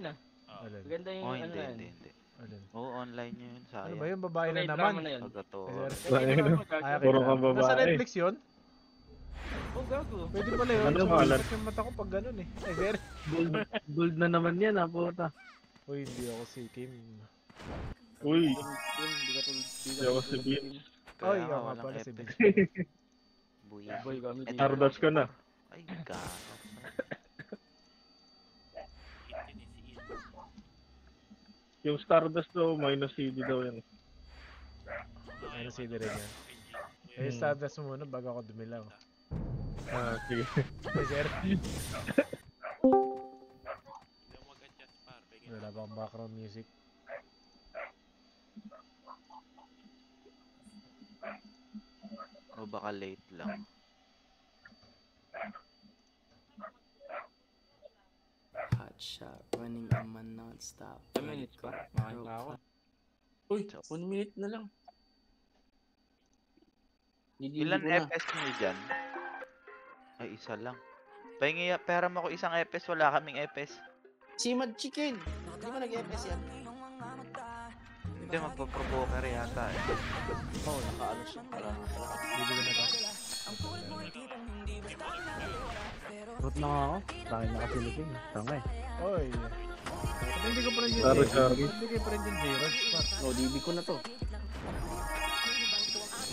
yun ah. Alin? Maganda yung ano na yun. Hindi. Alin? Oo, online yun, Ano sayang. ba yun? Babae na Okay, naman. drama na yun. Pagkatoo. Puro ka babae. Nasa Netflix yun? Oh, gago. Pwede pala yun. Ano Ano pangalan? yung mata ko pag ganun eh. Ay, very. Gold na naman yan, ha, puta. Uy, hindi ako si Kim. Uy, Hindi ako si Kim. Oy, Kaya nga, ako nga walang pala si epes. Bin. Buya. Boy, kami dito. Stardust ka na. Ay, gago. Yung Stardust daw, minus CD daw yan. Ano si rin yan? Eh, Stardust mo muna bago ako dumilaw. Ah, sige. Ay, sir. Wala bang background music? O baka late lang. Hot shot, running in my non-stop. 10 minutes pa. Makain na ako. Uy, 1 minute na lang. Ilan FS nyo dyan? Ay, isa lang. Pahingi, pera mo ko isang FS, wala kaming FS. Si Mad Chicken! Di ba nag-FS yan? Hindi, magpa-provoker yata eh. Oo, nakaano siya. Bibili na ba? Root na ako. Tangin na kasi looking. Tanga eh. Oy. Ba't hindi ko pa rin yung Sorry. Hindi ko pa rin yung J-Rod. Oh, DB ko na to.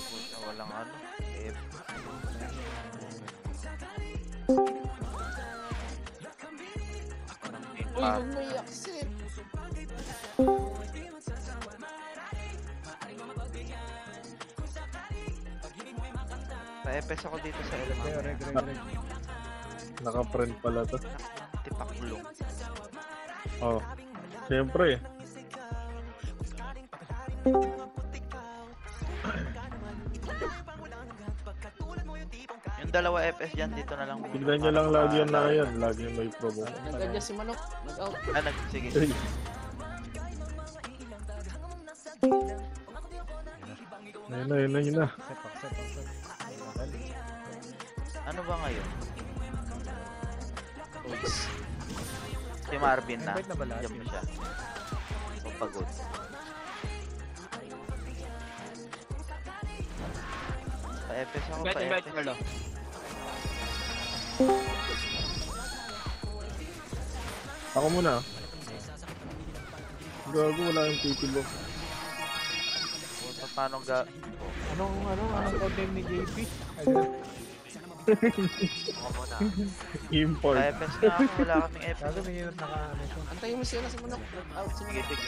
Puta, walang ano. F. Uy, huwag mo i-accept! Pa-FS ako dito sa Reg, element. reg. Naka-friend pala to. Tipaklong. Oh. Siyempre. Yung dalawa FS dyan, dito na lang. Tignan nyo lang lagi yan na yan. Lagi yung may provoke. Nag-adjust si Manok. Nag-out. Sige. Ayun na. Sepak. Ano ba ngayon? Uys. Si Marvin na. Invite na ba lahat Diyan mo yun? siya. O pagod. Pa-FS ako, Invite, pa-FS. Carlo. Ako muna. Gago, wala yung titulo. Paano ga... Anong content ni JP? Ayun. Ako muna. Import. Pa-FS na ako, wala kaming FS. Sabi may hirap naka-ano siya. Antayin mo siya na si Manok. Nag-out si Sige, Manok. sige.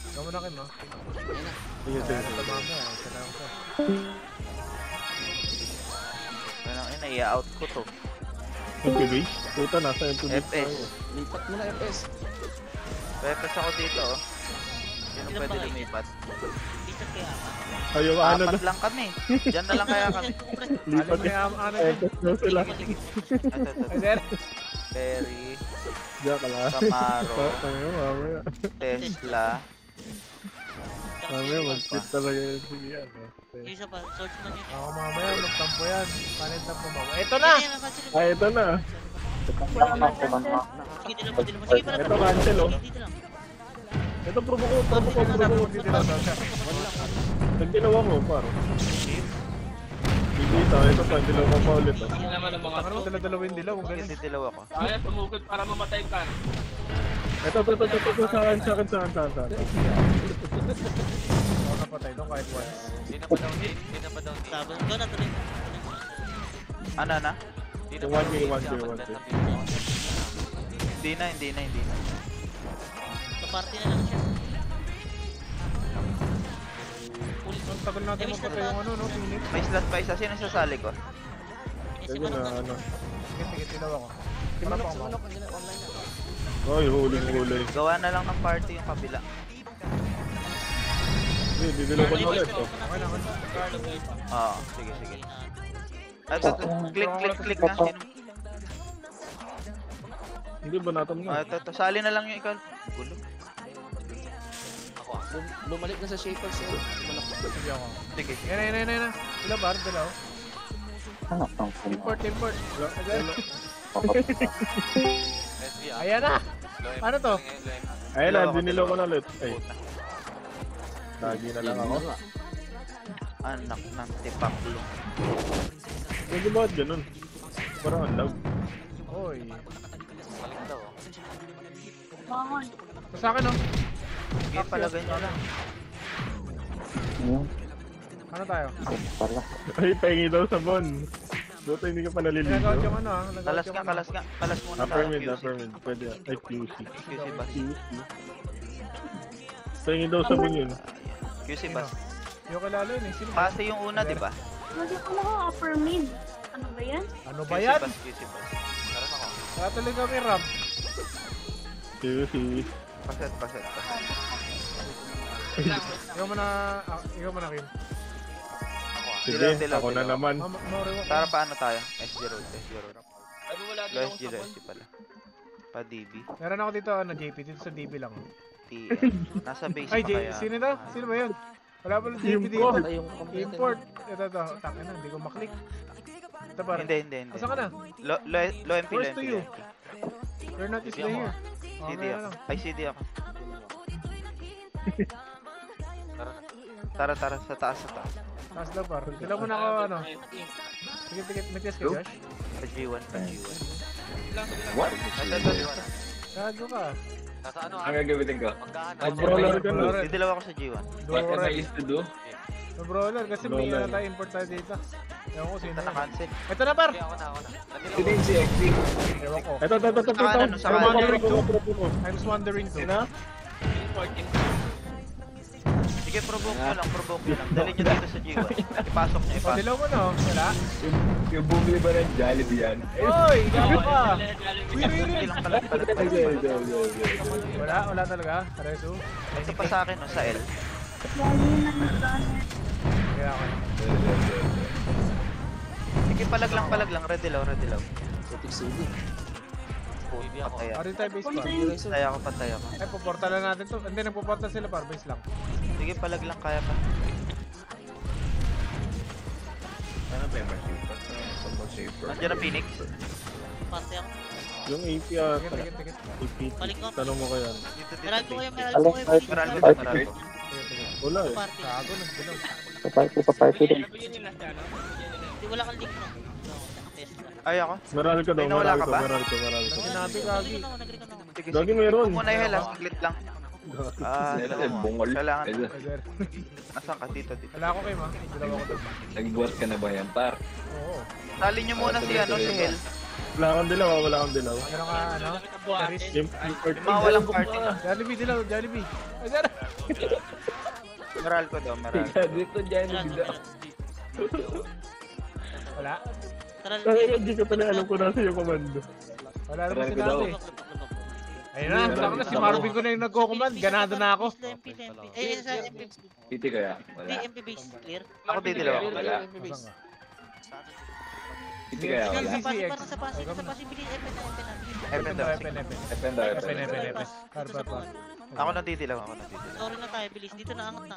Ikaw muna Kim, ha? Ayun na. Sige. Ito mamaya, isa lang ko. Parang ina, i-out ko to. MPB? Puta, nasa MPB FS. tayo. Lipat mo na FS. Pa-FS ako dito, oh. Sino pwede lumipat? Ayaw, ano na. Apat lang kami. Diyan na lang kaya kami. Lipat Alam mo yung ano eh. yun? FS na sila. Ay, sir. Perry, Diyan ka lang. Camaro, Tayo, mamaya. Tesla. Mamaya, mag-fit talaga yun. Sige, ano. Isa pa, swordsman yun. Ako mamaya, magtampo yan. Panin tampo mo. Ito na! Ah, ito na. Sige, dito mo. Sige, pala. Ito, cancel, oh. Dito lang. Ito, provoke. Dito lang daw siya. Nagdilaw ako, paro. Bibita, ito pa, dilaw ko pa ulit. Hindi naman ang mga Ano mo, dala-dalawin dilaw. Kung Bakit ganun. titilaw ako? Kaya tumugod para mamatay ka. Ito, sa akin. Ako napatay doon kahit once. Hindi na pa down date. Hindi na pa down date. Tabang ko na tuloy. Ano na? Hindi na pa 1K. Hindi na. Kaparty na lang siya. Ang tagal natin magpatay yung ano, no? Pinit. May slot pa isa. Sino sasali ko? Kasi Sige manok na, na. ano. Sige, tilaw ako. Si Tima Manok, pa si ako. Manok. Andiyan na, online na. Ay, huli. Gawa na lang ng party yung kabila. Hindi, didilaw ko na ulit. Oh. Okay na, okay na. Oo, sige. Ito, click na. Sino? Hindi ba natin na? Ito. Sali na lang yung ikaw. Gulo. Bumalik na sa Shapers yun. Si Manok. Sige ako. Sige. Yan. Sila bar, dalaw. Import. Wala. Ayan na! Ano to? Ayun na, Dalawa ko, dinilaw ko dalawa. na ulit. Ay, lagi na lang ako. Anak ng tipaklo. Hindi ba ganun? Parang ang lag. Oy. Balik daw. Sa akin oh. Sige, palagay nyo lang. Ano tayo? Ay, pahingi daw sa Bon. Buto hindi ka pa naliligo. Nag-out yung ano ah. Nag-out Kalas yung nga, ano. kalas nga. Kalas muna Upper tayo, mid, QC. upper mid. Pwede. Ay, QC. QC bus. Pahingi daw sa Bon yun. QC bus. Yung kilala yun eh. Sino ba? Pase yung una, di ba? Hindi ko na upper mid. Ano ba yan? Ano ba yan? QC bus. Meron ako. Wala talaga may ramp. QC. Paset, paset, paset. Ikaw mo na, Kim. Sige, Dilaw, ako na dilaw. naman. Maurewa ko. Tara, paano tayo? SG road, SG road. Ano wala din Lo ako SG, sa Lo phone. SG pala. Pa DB. Meron ako dito, ano, JP. Dito sa DB lang. TN. Nasa base Ay, pa kaya. Sino to? Sino ba yun? Wala pala JP dito. Import. Ay, yung computer. Import. Ito, takin na, hindi ko maklik. Ito pa. Hindi, hindi, hindi. Asan ka na? Lo MP, Where's Lo to MP, you? Lo MP. You're not CD still ako, here. CD meron ako. lang. Ay, CD ako. Tara. Tara, tara, sa taas, sa taas. Taas daw par. Dilaw mo na ako, ano. Sige, may test ka, Josh? Sa G1, sa G1. What? Ito, ito. Gago ka. Nasa ano Ang gagamitin ko? Magkano? Mag-brawler ka na. Brawler. Didilaw ako sa G1. What am I Brawler. used to do? Brawler. Kasi may Brawler. ano tayo, import tayo dito. Ewan ko sino. Ito na-cancel. Ito na par! Okay, ako na. Nadilaw Sino yung si XP? Ewan ko. Ito. Sa kanan, sa I'm kanan. wondering too. I was wondering too. Sige, provoke nyo lang, provoke nyo lang. Dali nyo dito sa G1. Ipasok nyo, O, ipasok. dilaw mo na, oh. Wala? Yung bumili ba ng Jollibee yan? Oy! Gago ka! Sige lang, palat, palat, palat. Wala talaga. Kareso. Ito pa sa akin, no, sa L. Lalo na nag-gunner. Kaya ako. Sige, palag lang. Red dilaw. Baby ako. Patay ako. Parin tayo base par. Patay ako. Ay, puporta lang natin to. Hindi, nagpuporta sila par. Base lang. Sige, palag lang, kaya pa. Ano ba yung safer? Nandiyan ang Phoenix. Parte ako. Yung AP ata. Tikit. AP. Balik ko. Tanong mo kaya. Dito, Meral ko dito. kayo, meral ko kayo. Meral ko, Parte. meral ko. Wala eh. Gago na. Dilaw. Hindi, wala kang link na. Test lang. Ay, ako. Meral ka daw, Ay, nawala meral ka ka, ba? meral ka. Sinabi, Gagi. Nag-recon ako, nag-recon ako. Sige, Gagi, sige. meron. Huwag muna yung helas, saglit lang. Bungol. Kailangan. Ay, sir. Asan ka? Dito. Wala ako kayo, ma. Dilaw ako doon. Nag-boss ka na ba yan, par? Oo. Tali nyo muna si Hel. Wala kang dilaw, wala kang dilaw. Meron ka, ano? Charis. Import. Yung mga walang party. Jollibee, dilaw. Jollibee. Ay, sir. Meral ko daw, meral. Dito dyan, Meral ko, bigla. meral. Wala. Tara, Ay, hindi ka pala alam ko nasa yung komando. Wala naman Meral ko daw. sinabi. Ayun na, saka na. Si Marvin ko na yung nagko-command. Ganado na ako. Eh, sa MP. Piti kaya? Hindi, Wala. MP base clear. Ako didilaw. Wala. Asan ka? Piti kaya? Sige, Wala. Sa sige. pasin, sa pasin, sa pasin, bilis, MP na. Epen daw. Epen. Epen daw, Epen. epen. Par. Ako na didilaw. Sorry na tayo, bilis. Dito na angat na.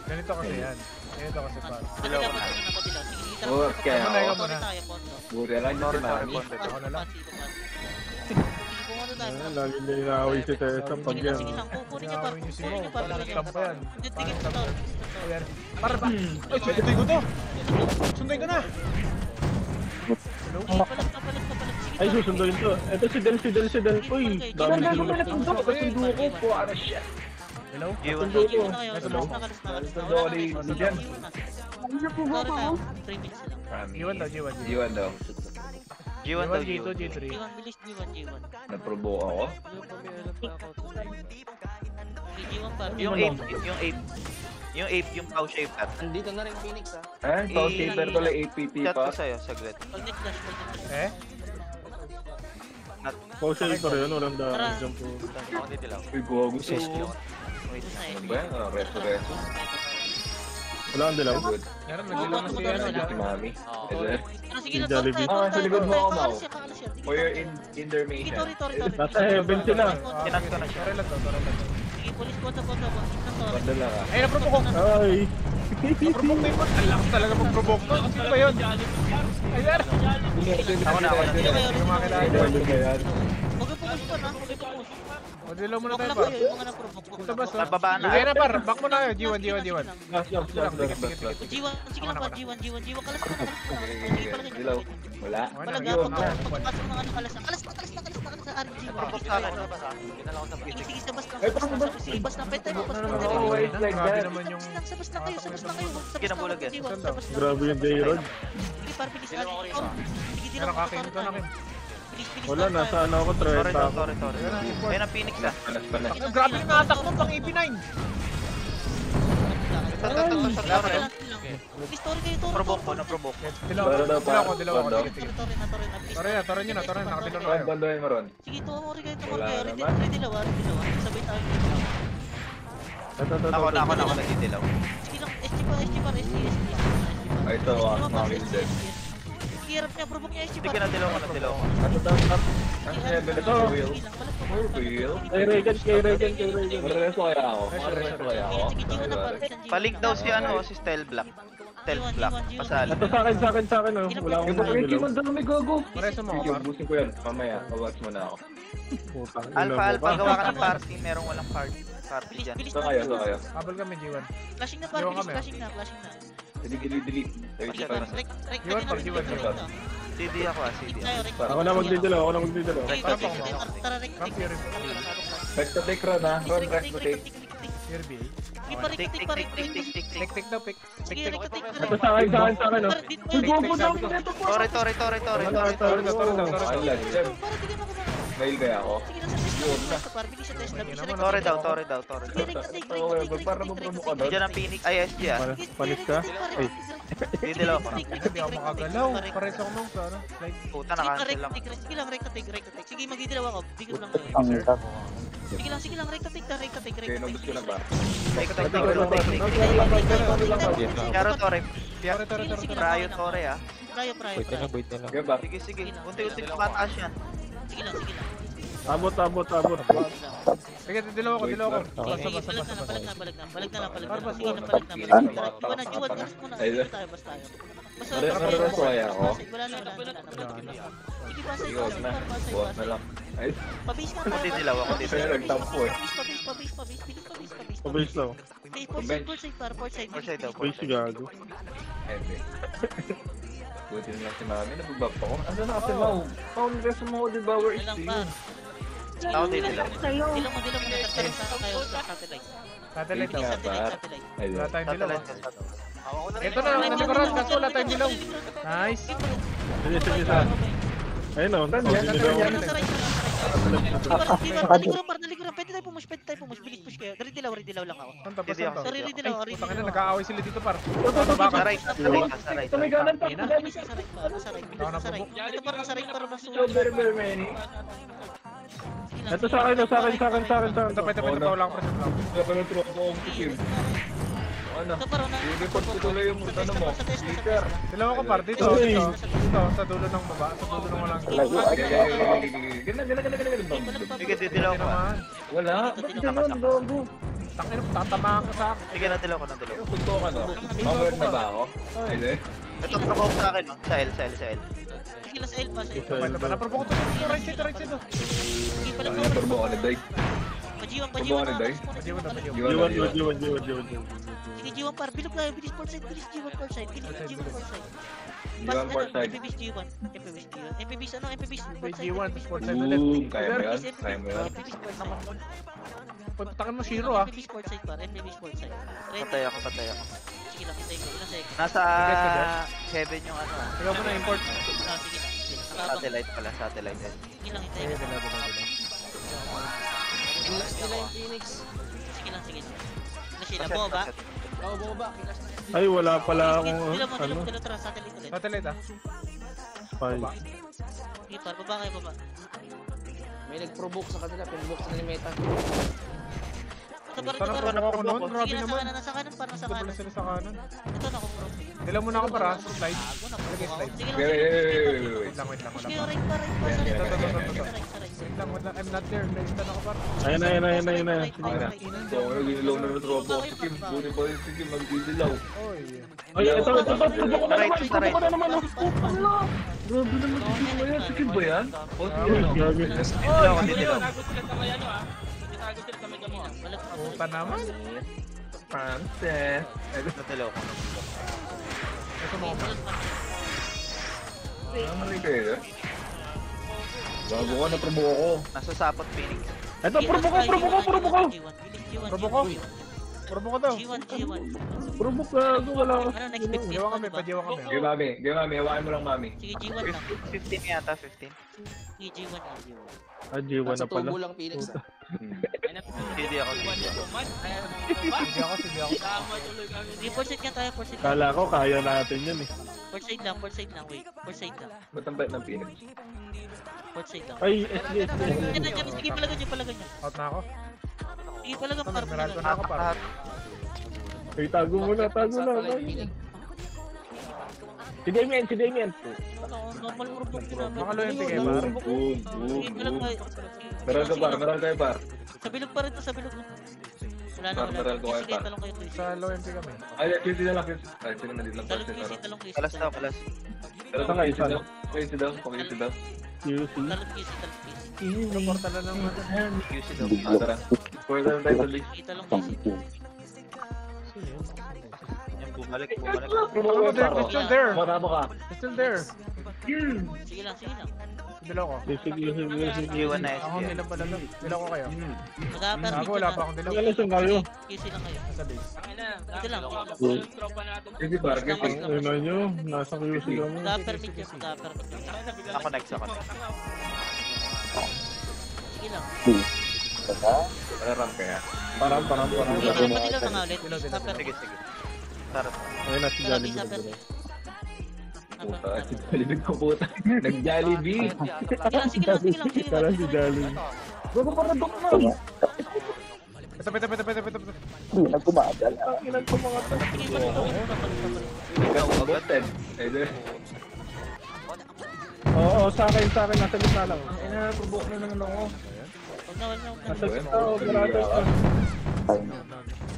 Ganito kasi yan. Ganito kasi par. Dilaw ko na. Ako dilaw. Sige, sige, tara. Oh, kaya Ikaw ako. muna. Tayo, pondo. Buri lang yung Sorry, sinami. Ako na lang. Sige, pumunta tayo. Ayan, lagi niya inaaway si Tessa pag Sige yan. lang, kukunin niya pa. Inaaway niyo si Kukunin Mo. niyo pa. Parang Kukunin stamp pa yan. Hindi, tigil ko to. Ayan. Par ba? Ay, sunday ko to. Sunday ko na. Palag. Sige, Ay, tara. susunduin to. Ito si Del. Uy, dami na sinulak. Hello? G1. Sige, muna kayo. Hello? Nakalis na. Sundo ko ni Diyan. Ano na po ba Sorry ako? tayo. 3 minutes lang. G1 daw, G1. Iwan daw. G1 daw, G2, G1. G3. G1, bilis G1. Naprovoke ako. G1 pa. Yung 8, yung cow shape at. Andito na rin Phoenix ah. Ah, call saver ko lang 8pt Chat ko pa. sa'yo, saglit. Pag nag-flash, pag nag-flash. Eh? Causal pa rin, walang daan. Diyan po. Ako didilaw. Uy, gogo so. Wait. Ano ba yan? Resto-resto. Wala kang dilaw. Good. Meron, nagilaw na si ano. Si Mami. Oo. Is there? Sige na, Jollibee. tayo. Ah, sa likod mo ako, Mau. Kakalas yan. For your intermission. Rito. Nasa heaven sila. Kinat ko na siya. Tore lang to. Sige, police ko sa baba. Isang sorry. Padala ka. Ay, naprovoke ko. Ay! Naprovoke na yun. Ang lakas talaga mag-provoke nun. Sino ba yun? Ay, sir. Ako na. Yung mga kailangan. Huwag yung pumus pa na. Huwag yung pumus. O, dilaw muna Block tayo lang par. kayo, yung mga na-provoke. Ito ba? Bababa na. Sige na par. Back mo na kayo. G1. Last. G1, sige lang pa, G1. Kalas na. Sige pala sa inyo. Wala. Palaga, pagpasok ng ano, kalas na. Kalas na, RG. Propose sa akin. Sige, sabas lang. Sige, bas lang. Pwede tayo, bas lang. Oh, wait, like Grabe that. naman yung... Sabas lang kayo. Sige na, bulag yan. Grabe yung J-Rod. Sige, par, bilis. Sige, di Meron lang. kaking ito na kin. Bilis, Wala, nasa ano ako, Sorry 30 daw, ako. sorry. Ayun ang Phoenix ah. Panas. Grabe yung attack mo pang AP9. Sorry. Story kayo, Toro. Provoke ko, na-provoke. Dilaw ako. Sige. Toro nyo na. Nakadilaw na kayo. Bandoy mo ron. Sige, Toro kayo. Wala Ready naman. dilaw. Sabay tayo. Ako nagdidilaw. Sige lang, SG pa. Ay, ito, mga wilder. Hirap niya, provoke niya SG pa. Sige na, dilaw ko. Ano daw? Ano level ito? Wheel? More wheel? Kay Regan. Marereso kaya ako. Marereso kaya ako. Palink daw si si Style Black. Style Black. Pasali. Ito sa akin, oh. Wala akong Yung mga dilaw. ang dami gago. Pareso mo ako Sige, par. ubusin ko yan. Mamaya, kawas mo na ako. Putang ina Alpha, mo Alpha, pa. gawa ka ng party. Merong walang party dyan. Ito kayo. Habol kami G1. Flashing na pa, Iwan kami, flashing na. Dili. Ayun siya pa. CD ako CD. Ako na magdidilaw. Tara, rek. Ramp Fury. Back to take Ron ha. Ron, rest to take. Fury BA. Tik. Tik daw, pick. Sige, rek. Ito sa akin, oh. Tore. Ay, lang. Mail kaya ako. Tore daw. Para mapromo ka doon. Diyan ang Phoenix. Ay, SG ah. Panis ka? Ay. Didilaw ako. Hindi ako makagalaw. Pareso ako nung sa ano. Slide. Puta, nakancel lang. Sige lang, rek. Sige, magdidilaw ako. Bigyan lang. Sige lang, rek. Okay, nabos ko na ba? Karo Tore. Tore. Prayo Tore ah. Prayo. Kaya ba? Sige. Unti-unti mataas yan. Sige lang. Abot. Sige, dilaw ako. Basta. Balag na. Barbas, Sige na, barbas. balag na. Juwan, ganas mo na. Basta tayo. Marereso kaya ako. Wala na. Sige, basay. Ikaw na. Buwas na lang. Ay, Pabis ka. Ako didilaw. Sa'yo nagtampo eh. Pabis. Pabis lang. Port side. Pabis gago. Ebe. Buti na lang si Mami. Nabubab ako. Ano na kasi Mau? Mau, reso mo di ba? Where is Ilang you? pa. Ako didilaw. Sa'yo. Dilang mo nagkaroon tayo sa satellite. Satellite daw. Satellite. Ay, Wala tayong dilaw. Satellite. Ito na, nagkaroon. Kaso wala tayong dilaw. Nice. Sige. Ayun, oh. Didilaw. Nalikuran. Pwede tayo pumus. Bilis push kayo. Redilaw lang ako. Santa pa, Hindi ako. santa. Sorry, redilaw. Putang ina, nag-aaway sila dito par. Sa right. Tumiganan pa. Nasa right. Ito parang nasa right para So very many. Ito sa akin. Ito, pwede pa lang pressure lang. Kaya ng tropa ko ang kikim. Ano? Report ko tuloy yung ano mo. Leader. Dilaw ako par. Dito, sa dulo ng baba. Sa dulo ng walang... Ganun. Sige, didilaw ko. naman. Wala. Ba't ganun, gago? Tangin, tatamaan ka sa akin. Sige na, dilaw ko. Punto ka no? Mawag na ba ako? Hindi. Ito, provoke sa akin. Sa L. Sige lang sa L pa. Pwede ba? Naprovoke ko to. Right side. Sige pala Ano turbo ka ni Day? Pajiwan. Turbo ka ni Day? Sige, G1 par. Bilog tayo. Bilis port side. G1 port side. G1 port side. MPBs G1. MPBs ano? MPBs port side. G1, sport side ulit. Boom! Kaya mo yan? Kaya mo yan? MPBs port side. Pagtakan mo zero ah. MPBs port side par. MPBs port side. Patay ako. Sige lang, hintay ko. Ilang second? Nasa heaven yung ano. Ikaw mo na import. Sige lang. Satellite pala. Satellite. Sige lang, hintay Sige, ko. dilaw. Sige lang. Ano sila? Boba? Ay, wala pala akong Dilaw ano. mo. Tara, satellite ulit. Satellite ah. Fine. Sige par, baba kayo, baba. May nag-provoke sa kanila, pinbook sa nila meta. Ito par, ito Tanong par. pro ako noon, grabe Sige, naman. nasa kanan, para nasa Double kanan. sila sa kanan. Ito na ako pro. Dilam muna ako para, slide. Gago na Lagay pro. slide. Sige lang, Wait, sige wait, lang. wait, wait, wait. Wait lang, wait lang, wala Sige, pa. right pa, right pa. Yan, Sa yan, right, yan, sa yan, right, yan. sa right, sa right. Wait lang, wait lang, I'm not there. Naistan ako para. Ayun na, ayun na, ayun na, ayun na. Right, right, right. So, nag-ilaw na ng tropa ko si Kim. Buti pa rin si Kim magdidilaw. Oy. Ay, ito, tubo ko na naman, Right, tubo ko na naman. Grabe naman si Kim ba yan? Si Kim ba yan? O, si Ay, ano? grabe. Didilaw ako, didilaw. Balik pa, Puta naman. Frances. Didilaw ko. Ito mo ko. Ano rin kayo? Bago ka, naprobo ako. Nasa sapot Phoenix. Ito, probo ko. Probo ko. Probo ko daw. G1, G1. Probo ka, wala ka. Ano, next pick? Gawa kami, padiwa kami. Game mami, hawakan mo lang mami. Sige, G1 lang. 15 yata, 15. Sige, G1 lang. Ah, G1 na pala. lang Phoenix. CD ako. Sige ako, sige ako. Sige, four side nga tayo, four side lang. Kala ko, kaya natin yan eh. Four side lang, wait. Four side lang. Ba't ang bait ng Phoenix? Four side lang. Ay, SD. Yan na, dyan. Sige, palagan niya, palagan niya. Out na ako. Sige, palagan, Ito, par, nagmeral ko palagan. na ako para. Ay, tago muna, tago na. Si Damien, si Damien. Ano, normal murubok ginagawa. Mga loyalty kayo, par. Sige, palag tayo. Meral ka par, meral kayo par. Sa bilog pa rin to, sa bilog na. Wala na, Par, wala meral na. ko kayo, Sige, par. talong kayo, Chris. Sa loyalty kami. Ay, QC na lang, QC. Ay, sino na dito lang Talong person, Chris, pero. talong Chris. Kalas daw, kalas. Pero Saka QC isa. daw. QC daw, QC daw. QC. Talong Chris, talong Chris. Suporta na lang natin. QC daw. Ah, tara. Pwede na tayo sa list. Sige, talong Chris. Yan, bumalik, bumalik. Oh, they're still there. Marado ka. Still there. Sige lang, sige lang. Dilaw ko. Sige. G1 na Ako SP. nilang pala lang. Dilaw ko kayo. Mag-a-permit Ako, wala pa akong dilaw. Nakalasong kayo. QC lang kayo. Nasa base. Ito lang. QC par, QC. Ayun na nyo, nasa QC kami. Mag-a-permit yun, mag-a-permit yun. Ako next, ako next. Sige lang. Pararam kaya. Parang. Sige, padilaw na nga ulit. Dilaw. Mag-a-permit. Sige, sige. Tara. Ayun na si Tara, Jollibee. mag-a-permit. Puta, si Jollibee ko puta. Nag-Jollibee. Sige lang. Kala si Jollibee. Bago pa nadok na. Ito. Ilan ko mga to. Sige, padilaw. Ikaw, agoted. Ay, di. Oo, sa akin, nasa gitna lang. Ay, na-provoke na naman ako. Huwag na, huwag na, huwag na. Nasa gitna, operado.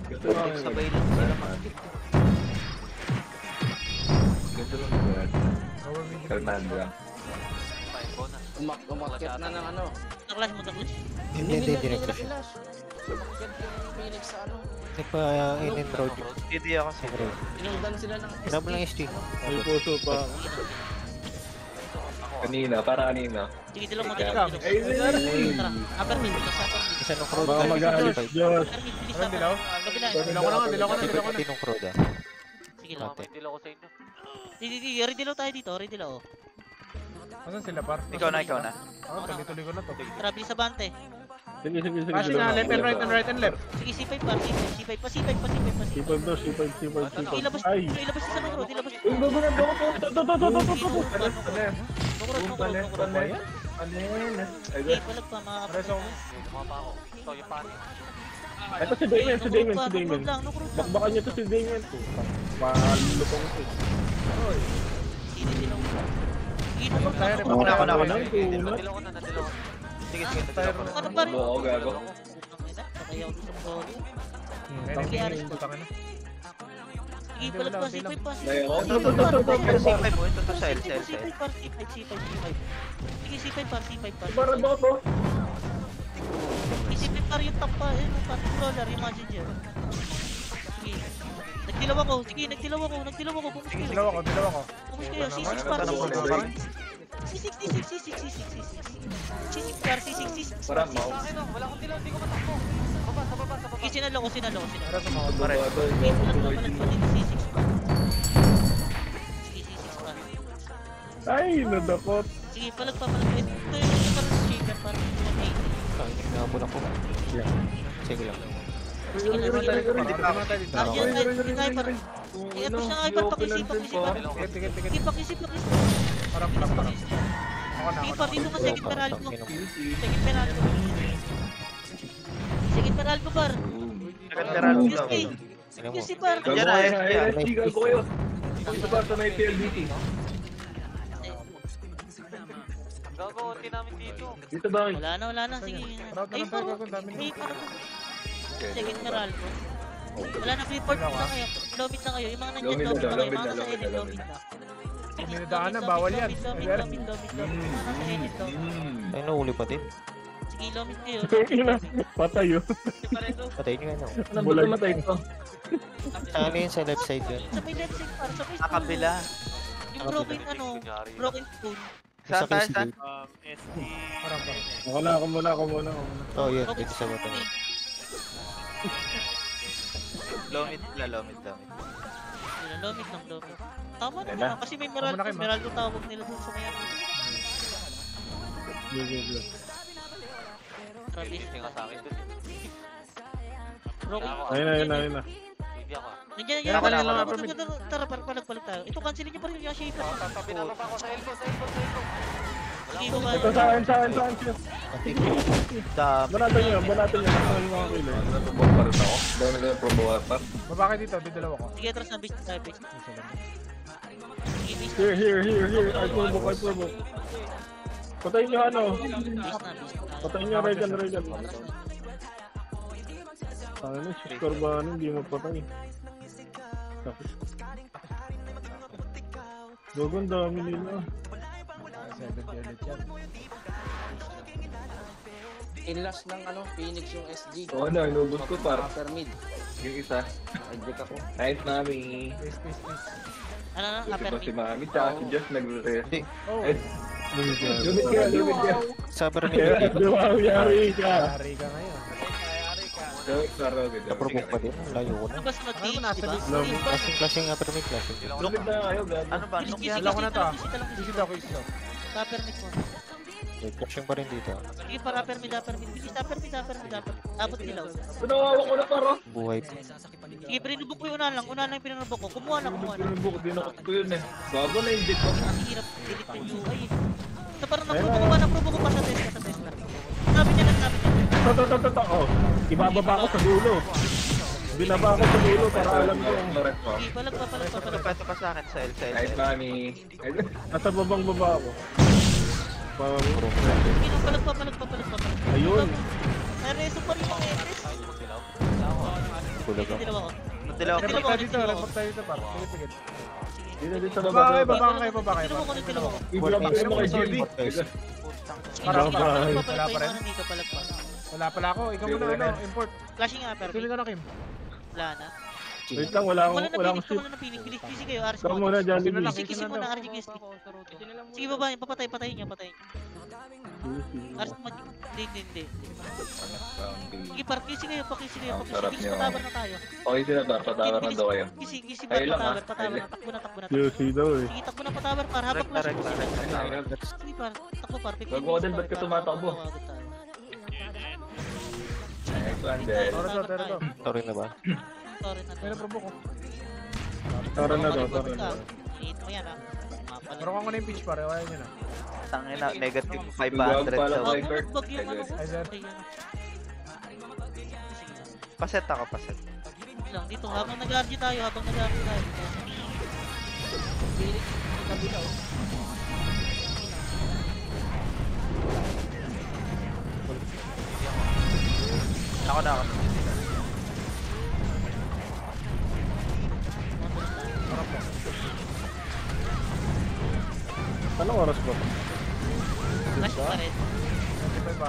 Gusto mo, Sabay lang sila mga. gusto mo ba? Kalmando lang. Umakyat na ng ano. Mag-clash, mag-clash. Hindi flash. Umakyat yung Phoenix sa ano. CD ako, CD. Inundan sila ng May puso pa. Kanina, para kanina. Sige, dilaw mo, Ay, dilaw. Ay, Tara, a-permit. Bilis, a-permit. Baka mag-aalis, Diyos. A-permit, bilis, Anong dilaw? a-permit. Kabila. Dilaw ko na. Sige lang. Sige, redilaw tayo dito, redilaw. Asan sila, par? Ikaw na. Ako, tuloy ko na to. Tara, bilis sa bante. Sige. Passing na, left and right. Sige, C5 par, C5 pa, C5 pa, C5 pa, C5 pa. C5. Ilabas, Ay! ilabas si Sanong Bro, ilabas. Uy, bago na, bago to. Ay, Sige, palag pa, mga Reso. Ito si Damien. Nukrod lang. Bakbakan niyo to si Damien. Malutong ito. Sige, dilaw. Sige, Report tayo, report Ako na, ako na, ako na. Kunat. Sige, tayo. Ano pa rin? Oo, gago. Kaya ako sa Brody. Nangyari. Putang ina. Sige, palag pa, C5 pa, C5 Dahil ako. C5 mo, ito to cell. C5 par, C5. Sige, C5 par, Para ba to? C5 par yung top pa, yung controller, yung messenger. Sige. Nagdilaw ako, bumus kayo. Dilaw ako. Bumus kayo, C6 par, C6 par, C6 par. Parang mau. Sige, sinalo ko. Reso mo. Pare. Sige, palag pa dito, C6 par. Sige, C6 par. Ay, nadakot. Sige, palag pa. Ito yung parang shaker, parang 180. Sige lang. Sniper. I-push na Hyper, pakisipa. Tikit. Pakisipa. Parang. Ako na. Sige pa, dito ka second peral ko. Second peral ko, par. Veteran Oo. daw. Excuse si par. Diyan na, SG, gago kayo. Ito ba sa may PLDT? Gagawin namin dito. Dito ba? Wala na. Sige. Route na Ay, lang tayo, paro. gago, ang dami na. Ay, paro. Second Meralco. Wala na, report na kayo. Lomit na kayo. Yung mga nandiyan, lomit na kayo. Yung mga nasa edit, lomit na. Minadaan na, bawal yan. Lomit. Mga nasa edit, lomit. Ay, nahuli pa din. Sige, lomit kayo. Ina, patay yun. Patay nyo ano. Anong buto matay ito? Ano yun sa left side yun? Sa may left side, par. Sa may Sa kabila. Yung broken spoon. Saan tayo? Saan? Parang pa. Ako muna. Oh, yun. Broken Dito sa spoon bata. eh. Lomit. Lomit lang. Tama na Wala. naman. Kasi may Tama na kayo, ma. Meralco tawag nila dun sa may ano. Travis. Broken Ayun na. Nandiyan Kaya kanina lang upper mid. Tara, palag tayo. Ito, cancelin niyo pa rin yung shaper. Binababa ko sa elbow. Sige, baba. Ito saan siya. Dami. Banatan niyo. Ano yung mga kilo? Natubok pa rin ako. Dami na yung promo pa. Baba kayo dito, di dalawa ko. Sige, atras na, base tayo, base. Sige, base. Here. Ay, turbo. Patayin niyo ano. Base. Patayin niyo, Regan. Ano, score ba hindi mo patay? Dogon dami nila. 70 ulit yan. Inlas ng Phoenix yung SG. Oo na, inubos ko par. Upper mid. Yung isa. Nag-break ako. Nice mami. Please. Ano na, Buti upper pa si mid. mami. Tsaka si Josh nagre-rest. Oh, Ay, lumit ka. Sa pyramid dito. Wow, yari ka. yari ka ngayon. Naprobok pa din. Layo ko na. Ano ba sunod Ano team, nasa di ba? base? Team ba? Klaseng upper mid, klaseng. Lumit na kayo, gago. Ano ba? Nung Easy, Wala ko na to ah. easy, Easy daw, easy daw. Upper mid mo. Clashing pa rin dito. Sige, para upper mid. Bilis, upper mid. Abot dilaw. Nawawa ko na paro. Buhay pa. Sige, pinubok ko yung una lang yung pinubok ko. Kumuha na. Pinubok din ako ko yun eh. Bago na inject ko. Ang hirap, delete yung UI. Ito parang naprobok ko pa sa test. Sabi niya. Totoo. Oh. Ibababa ko sa dulo. Binaba ko sa dulo para alam ko. Sige, palag pa. Ito pa sa akin sa L. Nice mami. Nasa babang baba ako. Sige, palag pa. Ayun. May reso pa rin yung ES. Kulag ako. Dilaw ako. Dalawa ko. Report tayo dito, report tayo dito par. Sige. Dito sa Baba kayo, baba. baba kayo. Dilaw ako. Ibababa mo kay Jimmy. Parang Sige, pa. palag Wala pa pa rin. yung dito, palag pa. Wala pala ako. Ikaw muna import. Flashing upper Tuloy mid. ka na Kim. Wala na. Wait lang, wala akong Wala ship. na pinig. Bilis kayo, RC. Ikaw muna dyan, Kasi na lang, Kisi kasi na mo na lang. RG Guest. Sige, babae, patayin niya. RC mag... Hindi. Sige, kisi kayo. Ang sarap niyo. Patabar na tayo. Okay sila par. Patawar na daw kayo. Kisi, Ayun lang, ah. patabar. Takbo na. QC daw eh. Sige, takbo na patabar, par. Habang flash. Sige, par. Takbo, par. Gago ka din, ba't ka tumatakbo? Nice one, Ben. Toro. Sorry na ba? Sorry na. May naprobo ko. Tara na to. Hit mo yan, ah. Mapala. Pero kung ano yung pitch pare, kaya nyo na. Tangina, negative Luwag 500 pala sa kay win. Kurt. Wag yung ano. Ay, sir. Paset ako, paset. Lang dito, habang nag-RG tayo. Ako na. Anong oras ba? Flash pa rin. 25 ba?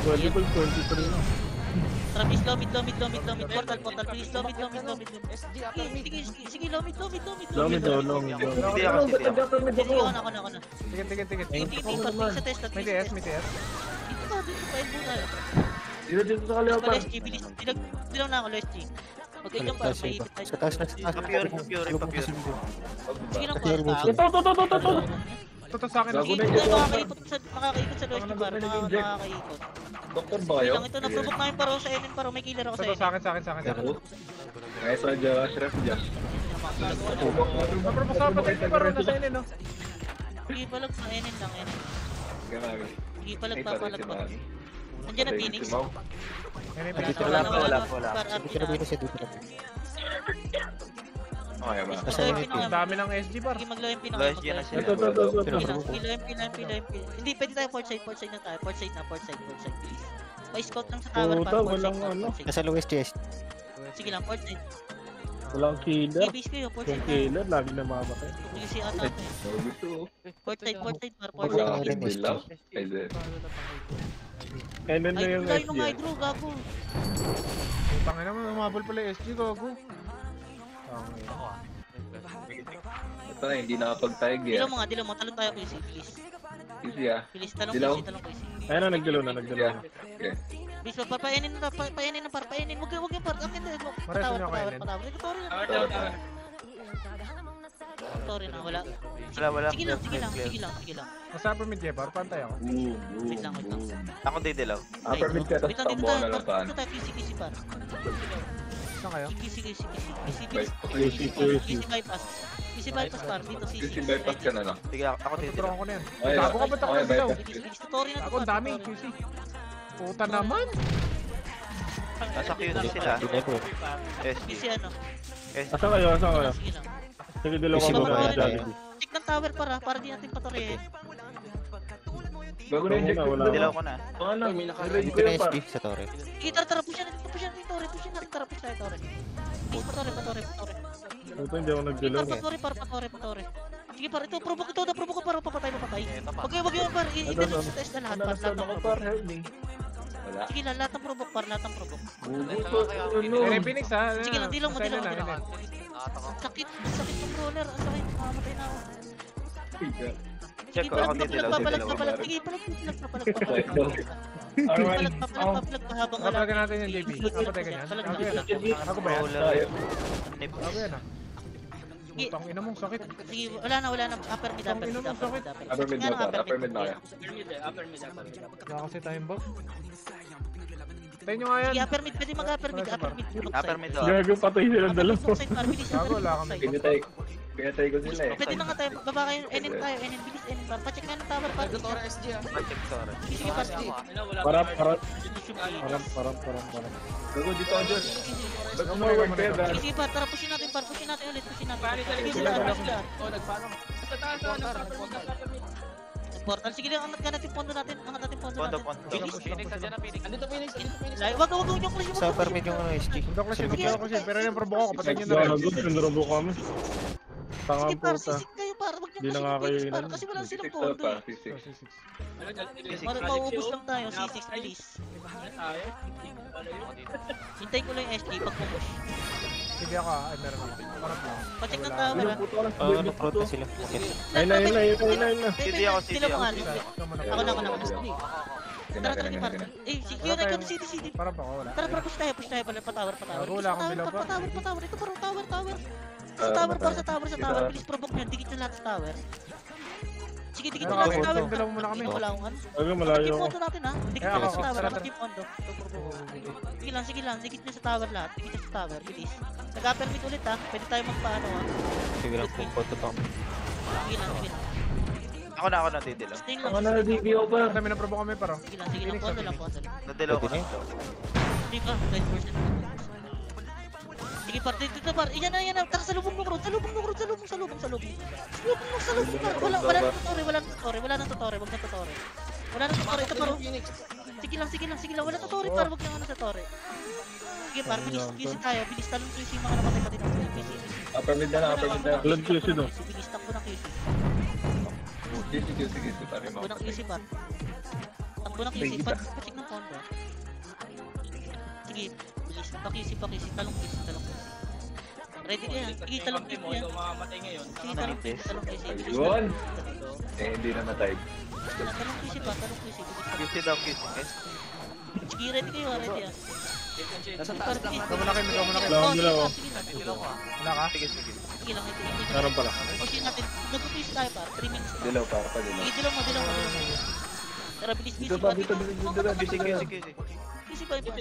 23 na. Travis, low mid. Portal. Please, low mid. Sige, low mid. Lomid daw. Hindi ako si Tiam. Sige, ako na. Tingin. Tingin sa test. May TS. Dito pa, elbow na. Dito sa kaliwa pa. Low SG, bilis. Dilaw na ako, low SG. Huwag kayo dyan para Flashing maipit pa. tayo. Sa taas na. Pure. Sige lang po. Ito sa akin. Gago na Hindi yun. makakaikot sa low SG para makakaikot. Doktor ba Sige kayo? lang, ito na-provoke namin paro sa NN paro. May killer ako sa Ito NN. sa akin. Nice one, Josh. Ref, Josh. Naprobo sa patay ko paro na sa inyo, no? Sige, palag sa NN lang. Sige, mami. Sige, palag Ay, pa. pare si mami. Nandiyan ang Phoenix. May Wala plastic. pa, wala pa, wala pa. Dito na bilis, dito na. Okay ba? Nasa MVP. Ang dami ng SG par. Sige, mag-low MP na Low kayo. SG na mag-low sila. Ito. Sige lang, sige, low MP lang, low MP. Hindi, pwede tayo port side na tayo. Port side, please. May scout lang sa tower Puta, para port walang side, ano. port side. Nasa lowest chest. Sige lang, port side. Walang killer. Base kayo, port Yung side. killer, lagi na mamatay. Sige, si ata. Gusto. Port side, para port Wala side. akong dilaw. Ay, Zed. And then na Ay, yung layo SG. ng hydro, gago. Tangina mo, umabol pala yung SG, gago. Ito na, hindi nakapag-tag eh. Dilaw mo, talon tayo please, please. Easy ah. Please, talon Dilaw. please. Ayun na, nagdalo na. Okay. Please, papayanin na, payanin. Huwag yung part. Akin na, Mareso nyo kainin. patawar. Sorry na, wala. Wala. Sige lang. Nasa upper mid kayo par, pantay ako. Boom, Wait lang. Ako didilaw. Upper mid ka, Wait tapos lang, tambo na lang paan. dito tayo, kisi par. Saan kayo? Kisi bypass. Kisi bypass par, dito si. Kasi bypass ka na lang. Sige, ako didilaw. Tuturuan ko na yan. Ay, Gago ka ba't ako okay, nagdilaw? bypass. Bilis, tutorial na to. Ako, ang dami. QC. Puta naman. Nasa Q na sila. Dito. SG. Kisi ano. SG. Asa kayo? Sige lang. Sige, dalawa Kasi ko baba muna. na tayo. Check ng tower para di natin patorihin. Bago na inject Wala. Didilaw ko na. Ano? Ready ko Dito na yun pa. SG sa torre. Sige, tara, push natin, push natin, tara, push natin. Patore. Ito, hindi ako nagdalo. Patore. Sige par, ito, provoke ito, na-provoke ko para papatay. Wag yung par, i-test na lahat, par, lahat ng provoke. Wala. Sige lang, lahat ng provoke, par, lahat ng provoke. Bugo ko. May Phoenix ha. Sige lang, dilaw mo. Nasa na. Sakit ng roller, ang sakit, mamatay na ako. Check ko, ako didilaw. Papalag. Sige, papalag pa habang wala. Kapalagan natin yung JP. Kapatay ka niyan. Ako ba yan? Roller. Ako yan ah. Sige, Putang ina mong sakit. sige, wala na. Upper mid. Upper mid na pa. Upper mid na kaya. Wala kasi tayong bug. Tayo nyo nga yan. Sige, upper mid, pwede mag-upper mid. Upper mid daw. Gago, patay silang dalawa. Gago, wala kami. Pinatay ko sila eh. Pwede na nga tayo, baba kayo, NN tayo, NN, bilis, NN par. Pacheck nga ng tower par. Check sorry. Sige par. Parang. Bago dito ako dyan. Ba't Ikaw forward muna, kayo ikaw. ba? Sige par, tara pushin natin par, pushin natin ulit. Sige, sila. Portal, sige lang, angat ka natin pondo natin. Pondo. Wag yung crush Sa upper mid yung SG. Hindi ako kasi magkakaw kasi. Pero yung provoke ko, kapatay nyo na rin. Gago, pinrobo kami. Tanga Sige par, puta. sisik kayo par, wag Di yung na nga kayo crush par, ilan. kasi wala silang 6 pondo. pa. eh. 6. Mauubos lang tayo, C6 please. Hintayin ko lang yung SG pag pumush. Sige ako ah. Ay, meron ako. Ako na lang. Pacheck ng tower ah. Nag-front na sila. Okay. Ayun na. CD ako. Sila mo nga. Ako na. Kina. Par. Eh, sige, yun ay CD. Para pa ako, wala. Tara, push tayo, pala, pa-tower. Gago, wala akong bilaw pa. Pa-tower, ito parang tower. Sa tower, please provoke nyo, dikit na lahat sa tower. Sige, dikit na lahat sa tower. Dalawa muna kami. Wala akong ano. Gago, malayo Keep ako. on natin ha, dikit Eh, na lahat ako, sa tower, tara. keep on do. Sige lang, dikit nyo sa tower lahat, dikit nyo sa tower, bilis. Nag-permit ulit ha, pwede tayo magpaano ha. Sige lang kung konto pa. Sige lang. Ako na didilaw. Stay lang. Ako na DPO pa. Kami na provoke kami paro. Sige lang, pondo lang. Nadilaw ko na. Hindi ka, guys, person. Sige par, dito par, yan na, tara sa lubong ng road, sa lubong. Wala nang tutore, wag nang tutore. Ito paro. Sige lang, wala tutore par, wag nang ano sa tore. Sige par, bilis tayo, bilis talong QC mga namatay pa din ang QC. Upper mid na. Blood QC no. Bilis takbo ng QC. Sige. Pare mo. Takbo ng QC par. Takbo ng QC, pacheck ng pondo. Sige, bilis, pa-QC, talong QC. Ready ka yan, sige, talong QC yan. Sige, talong QC. Yun. Eh, hindi na matay. Talong QC pa, bilis. QC daw, QC. Sige, ready kayo, ready yan. Nasa taas lang. Ikaw muna kayo. Dalawa. Wala ka? Sige. Sige lang, ito. Meron pala. Push natin, nag-push tayo par, 3 minutes na. Dilaw para pa dilaw. Sige, dilaw mo. Tara, bilis, bilis. Dito pa, dito, dito, dito, Sige, dito. sige, sige. Kisi bypass.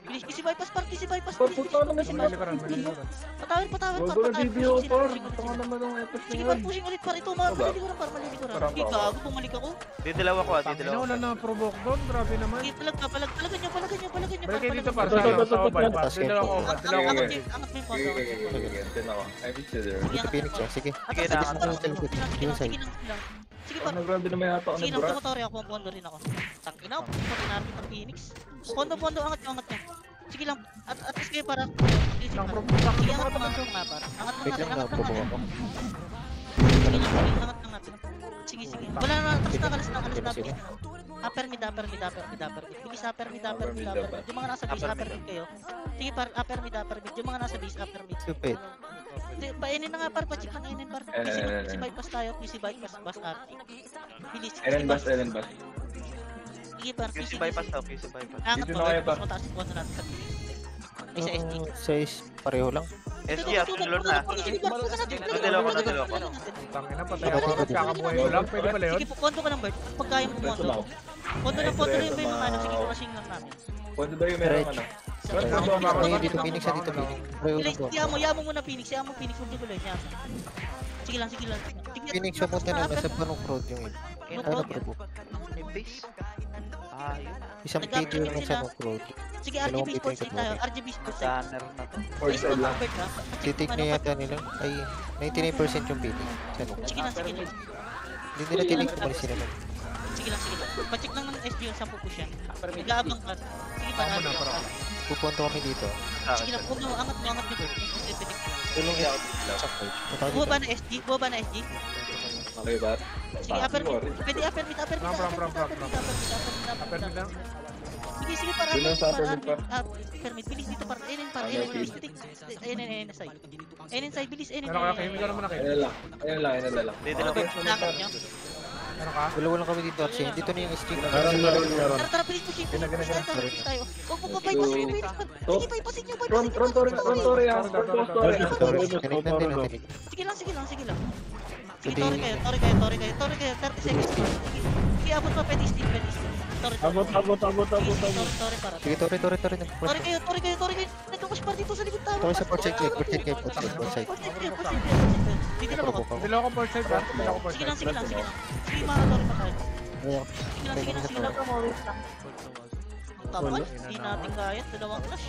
Bilis, kisi bypass, par, kisi bypass. Par, Bilis, puta naman bilis, si May likuran, may likuran. Patawin, patawin, par, Bago na patawin. video, Pushing sila, par. pushing ulit Tama sila. naman ang epos na Sige, yan. par, pushing ulit, par. Ito, malilikuran, par, malilikuran. Parang Hindi pa ka, ako. ako bumalik ako. Didalaw ako, Tangina, didalaw wala ako. na provoke doon. Grabe naman. Sige, palagan nyo, palagan nyo, palagan nyo. Balik kayo dito, par. Ito, ito, ito, Sa ito, par. Dito ako, Angat dito ako. Sige, angat mo yung Sige, pondo. sige, sige, sige. Dito ako. I miss you there. Dito Phoenix siya, sige. Sige, Sige, na. sige lang. Sige, par. Nag-grab din naman yata ako Sige ng lang, bra. tumotore ako, pondo rin ako. Tangina, pinarami ng Phoenix. Pondo, angat nyo, angat nyo. Sige lang, at least kayo para. Sige, Lang, par. provoke lang. Sige, angat nga, par. Angat Wait lang, angat naprobo ako. Sige lang, angat lang natin. Sige, sige. Wala na, alas na. Sila, sila. Upper mid. Bilis, upper mid. Yung mga nasa base, upper mid kayo. Sige, par, upper mid. Yung mga nasa base, upper mid. Stupid. Painin na nga, par. Pacheck ng inin, par. QC bypass tayo. QC bypass, bus RT. Bilis. Ellen Bass, Ellen Bass. Sige, par. QC bypass daw, QC bypass. Angat Dito mo, na kayo, par. mas mataas yung pondo natin sa bilis. Isa SD. Size, pareho lang. SG, afternoon na. Didalaw ko. Tangina, patay ako. Kakabuhay ko lang. Pwede pala yun. Sige, pondo ka ng bird. Pagkaya mo Resto na pondo. ako. Pondo na pondo rin ba yung mga ano? Sige, rushing lang namin. Pwede daw yung meron ano. Sa Resto ano? na ako. Ay, dito Phoenix siya, dito Phoenix. Pareho lang po. Yamo muna Phoenix, huwag di ko lang yan. Sige lang. Sige, Phoenix siya punta na, nasa panong crowd yung yun. Ano Ano crowd? provoke? May base. Ayun. Isang Nag-upgrade player lang sila. sa anong crowd. Sige, Dalawang RGB people sports yung side tayo. katuloy. RGB sports side. Gunner na to. Force Please, lang. convert ka. Titik na yata nila. Ay, 99% yung Phoenix. Sa anong? Sige lang. Hindi nila tinik, umalis sila nun. Sige lang. Pacheck lang ng SD yung 10 push yan. Nag-aabang ka. Sige, para Ako na, para. Pupunta kami dito. Sige lang, huwag mo, angat mo yung bird. Specific lang. Tulong yan. Sa coach. Punta Buha ba dito. na SD? Buha ba na SD? Okay ba? Sige, upper mid. Pwede upper mid. Upper mid lang. Sige, para Doon lang sa upper mid, par. upper mid. Bilis dito, par. Enen, par. Okay, Enen, bilis. Enen, side. Enen, side, bilis. Enen, Meron kaya kayo? Meron naman na kayo. Ayun lang. Didalaw ko. Nakakit nyo. Meron ka? Dalawa lang kami dito, Archie. Dito na yung string. Meron. Tara, bilis, pushing. Bilis tayo. Huwag mo bypassin yung Phoenix, par. Sige, bypassin nyo. Rontori ah. Rontori. Tinik na din ang tinik. Sige lang. Sige, tori kayo. 30 seconds. Sige, abot pa. Pwede steam. Tori. Abot. Tori, para. Sige, tori. Tori kayo. Nagkakush par dito sa likod tama. Tori sa port side. Port side. Dito na ako. Dilo ako port side, par. Dilo ako port Sige side. lang. Sige, mga tori pa tayo. Ayan. Sige lang. Ang tama, hindi natin kaya. Dalawang clash.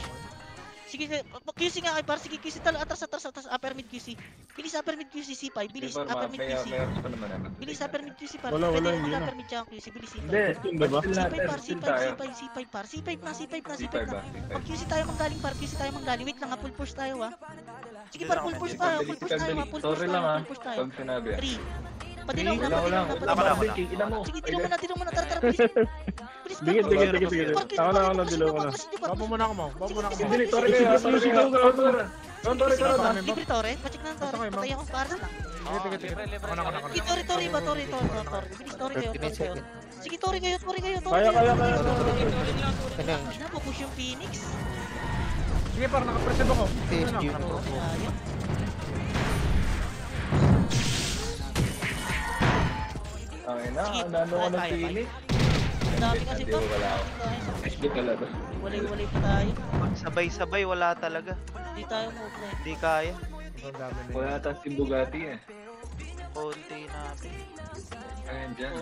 Sige, QC nga kay par. Sige, QC atras. Upper mid QC. Bilis upper mid QC C5. Bilis upper mid QC. Bilis upper mid QC par. Wala, Pwede hindi mag na. upper mid siya QC. Bilis C5. Hindi. Hindi ba? C5 par. C5 na. Pag QC tayo manggaling par. Wait lang, full push tayo ha. Sige par, full push tayo. Sorry lang ah. Full push tayo. Pag sinabi ah. 3. Padilaw na. Ako na. Sige, dilaw mo na. Tara, bilis. Dikit. Ako na, dilaw ko na. Bapo muna ako mo. Hindi, Tori kayo. Rontori ka na. Libre tore, pacheck na ng tore. Patay, ma'am. Patay ako paras lang. Sige. Ako na. Tori ba? Tori. Bilis, tori kayo. 39 seconds. Sige, tori kayo. Kaya. Ano? Napupush yung Phoenix. Sige, par. Nakapresent ako. TSG. Ayun. Ay na, nano ko ng Phoenix. Ang dami kasi Hindi to. ko wala ako. Hindi talaga. Walay pa tayo. Sabay-sabay, wala talaga. Hindi tayo move na eh. Hindi kaya. Ang dami na Wala tayo si Bugatti eh. Konti natin. Ayan dyan.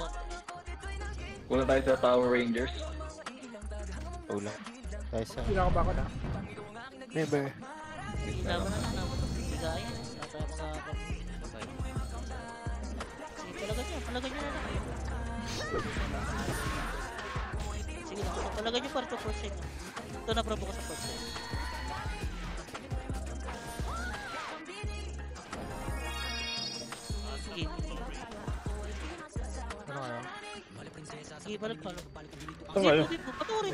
Punta tayo sa Tower Rangers. Ulang. Tayo sa... Hindi na ako baka na. Never. Hindi naman na. Hindi kaya. Wala tayo makakapag. Sige, palagan nyo na lang. Sige lang, palagan nyo para ito first set. Ito na probo ko sa first set. Sige. Ano kaya? Sige, balik. Ito kayo. Paturi.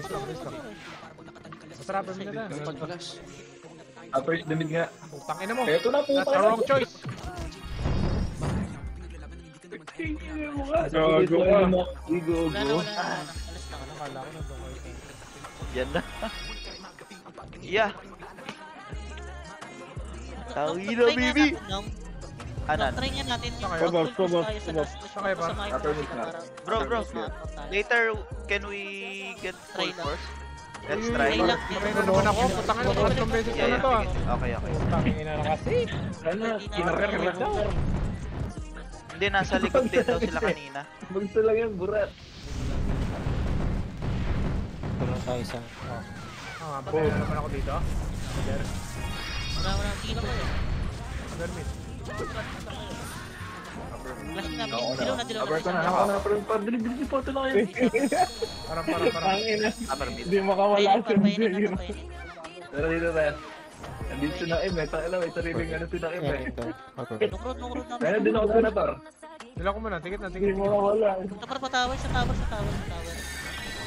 Masarap mo na. Pag-flash. First the mid nga. Putang ina mo. Eto na po That's the wrong choice. Gago ka. Wala na. Alas na. Akala ko nandun kayo. Yan na. Yeah. Tawin na, baby. Ano? Try nga natin yung Saka full boss, push boss, tayo sa boss. last push. Saka ba? Samahin mo Upper sila mid na. para- Bro, bro. Smack tayo. Later, can we get Try full lang. force? Let's Uy, try. Try lang. Patay na naman ako. Putang ina, tatlong beses ko Yeah, na to ah. sige. Okay, okay. Putang ina na kasi. Ano? Kinarkar daw. Hindi, nasa likod din daw sila kanina. Bagto lang yan, burat. Tulong tayo sa... Ah, patay na naman ako dito. Wala. Sige lang po. Vermin. Flashing na. Dilaw na. Upper ko na, ako na, upper. Dili, po, ito lang yan. Parang. Tangina. Upper mid. Hindi makawala sa Zero. Pero dito tayo. Nandito si Naim eh. Tangina, may sariling ano si Naim Yan, eh. ito. Okay. Nungrod na. Kaya din ako senator. Dila ko muna. Tikit na. Hindi makawala. Tapos patawar sa tower.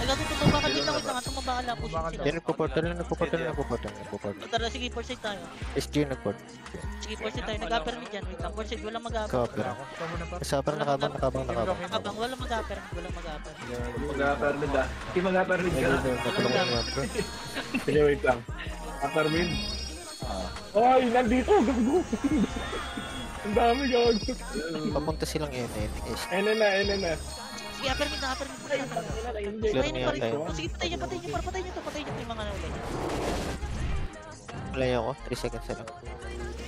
Nagagawin tumaba ka dito. Wait lang. Tumaba ka lang. Push Tumaba ka sila. Yan, nagpo-portal. Tara, sige. Force tayo. SG nagport. Sige, force tayo. Nag-upper mid yan. Wait lang. Force walang mag-upper. Copper. Ito muna pa. Sa parang nakabang. Abang, walang mag-upper. Mag-upper ka. Hindi mag-upper ka. Natulungan niyo yan, bro. Sige, wait lang. Upper mid. Ay, nandito. Gago. Ang dami gago. Papunta silang NN. Ene na. Sige, upper mid na. Clear Patay niya pa rin. tayo. Sige, patay niyo to. Patay niyo to yung mga naulay. Play ako. 3 seconds na lang.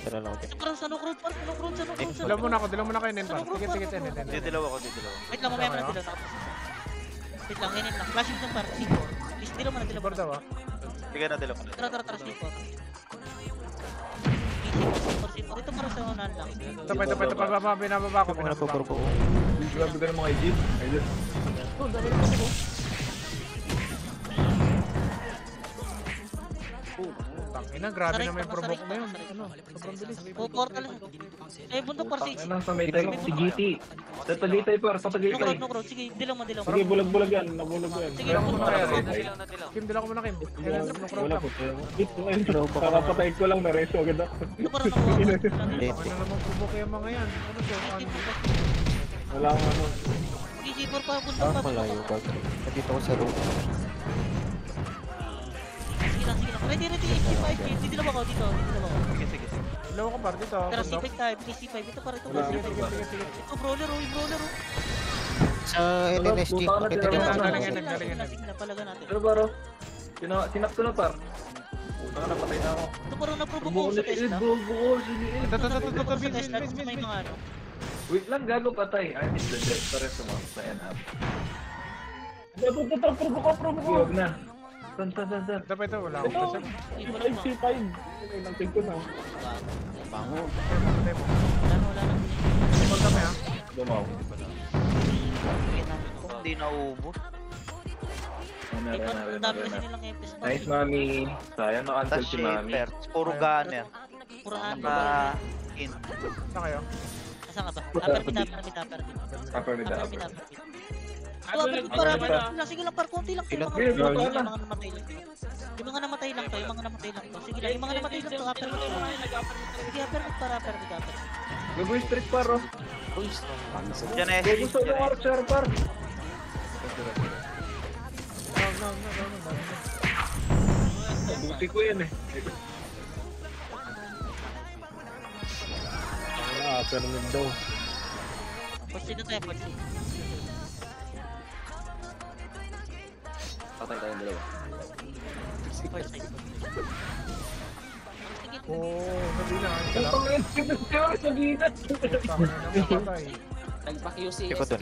Pero lang ako din. Sa nukrod. Dila muna ako. Enen pa. Tikit. Enen. Didilaw ako. Wait lang, mamaya mo na dilaw. Wait lang, ganyan lang. Flashing ng par. C4. Please, dilaw mo na. Bar daw ah. Sige na, dilaw. Tara, C4. C4. Ito para sa unahan lang. Ito pa. Binababa ko. Kung nagpo-purpo ko. Grabe ka ng mga Egypt. Ayun. Tangina, grabe na may provoke na yun. Ano? Sobrang bilis. Portal lang. Eh, bundok par 6. Ano sa may tayo? Si GT. Sa Tagaytay par, sa Tagaytay. Nukrod. Sige, dilaw mo. Sige, bulag-bulag yan. Nabulag yan. Sige, Dila ko bundok muna par kaya. 6. Kim, dila ko muna Kim. Wala po. Kakapatay ko lang, nareso agad ako. Para nakuha ko. Ano naman provoke yung mga yan? Ano to? Wala akong ano. C4 pa, bundok pa. Malayo ba? Nandito ko sa room. Sige lang. Ready. C5. Dilaw ako dito. Sige. Ilaw ko par dito. Tara, Bundok. C5 tayo. C5. Ito para ito. Sige. Ito, brawler. Sa NNSG. Makita niyo Galing, ako. galing. Sige na, palaga natin. Ano baro? Sinap ko na par. Puta ka, napatay na ako. Ito parang naprovoke ko sa Tesla. Buko, siniin. Ito. Sa Tesla, gusto may mga ano. Wait lang, gago patay. I miss the death. Pare sumama sa NF. Provoke. Huwag na. San. Ito pa ito. Wala akong pasal. C5. Nagtig ko na. Wala na. Hold kami ha. Dumaw. Hindi naubos. Ano Ang dami kasi nilang FPS. Nice, mami. Sayang na-cancel Tapos si mami. shaper. Puro gunner. Puro ano. Naka-in. Saan kayo? Nasaan ka ba? Upper mid. Upper mid. Sige lang, par konti lang. Ilan? Yung mga namatay lang. Yung mga namatay lang to. Sige lang, yung mga namatay lang to. Upper mid. Sige, upper mid para upper mid. Gagoy street paro. Diyan na Gago sa mga archer par. Buti ko yan eh. Upper mid daw. First na tayo, first. Patay tayong dalawa. First side. Sabi na. Ang pangit si Mr. sa gina. Nagpa-QC. Iko doon.